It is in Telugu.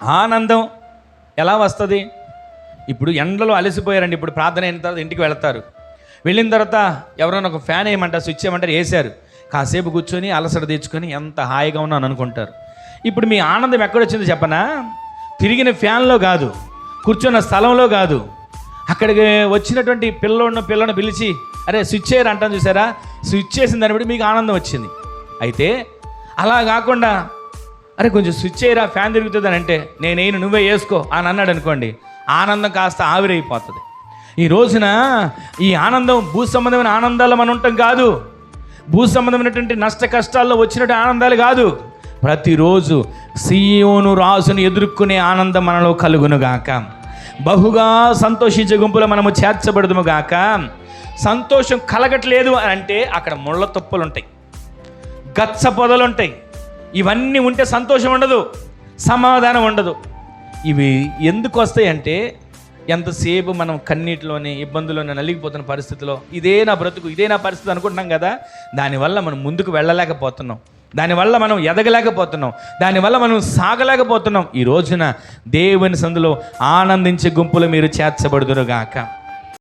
ఆనందం ఎలా వస్తుంది? ఇప్పుడు ఎండలో అలసిపోయారండి, ఇప్పుడు ప్రార్థన అయిన తర్వాత ఇంటికి వెళ్తారు. వెళ్ళిన తర్వాత ఎవరైనా ఒక ఫ్యాన్ వేయమంటారు, స్విచ్ చేయమంటారు, వేశారు. కాసేపు కూర్చొని అలసట తెచ్చుకొని ఎంత హాయిగా ఉన్నాను అనుకుంటారు. ఇప్పుడు మీ ఆనందం ఎక్కడొచ్చిందో చెప్పనా? తిరిగిన ఫ్యాన్లో కాదు, కూర్చున్న స్థలంలో కాదు, అక్కడికి వచ్చినటువంటి పిల్లని పిలిచి అరే స్విచ్ చేయరు అంటాను చూసారా, స్విచ్ చేసిన దాన్ని బట్టి మీకు ఆనందం వచ్చింది. అయితే అలా కాకుండా అరే కొంచెం స్విచ్ చేయరా ఫ్యాన్ తిరుగుతుందని అంటే నేనేను నువ్వే వేసుకో అని అన్నాడు అనుకోండి, ఆనందం కాస్త ఆవిరైపోతుంది. ఈ రోజున ఈ ఆనందం భూ సంబంధమైన ఆనందాలు మనం ఉంటాం కాదు, భూ సంబంధమైనటువంటి నష్ట కష్టాల్లో వచ్చినట్టు ఆనందాలు కాదు. ప్రతిరోజు సీయోను రాజును ఎదుర్కొనే ఆనందం మనలో కలుగునుగాక. బహుగా సంతోషించే గుంపులో మనము చేర్చబడదుముగాక. సంతోషం కలగట్లేదు అని అంటే అక్కడ ముళ్ళ తుప్పలు ఉంటాయి, గచ్చ పొదలు ఉంటాయి. ఇవన్నీ ఉంటే సంతోషం ఉండదు, సమాధానం ఉండదు. ఇవి ఎందుకు వస్తాయి అంటే ఎంతసేపు మనం కన్నీటిలోనే ఇబ్బందుల్లోనే నలిగిపోతున్న పరిస్థితిలో ఇదే నా బ్రతుకు, ఇదే నా పరిస్థితి అనుకుంటున్నాం కదా, దానివల్ల మనం ముందుకు వెళ్ళలేకపోతున్నాం, దానివల్ల మనం ఎదగలేకపోతున్నాం, దానివల్ల మనం సాగలేకపోతున్నాం. ఈ రోజున దేవుని సందులో ఆనందించే గుంపులు మీరు చేర్చబడుదురుగాక.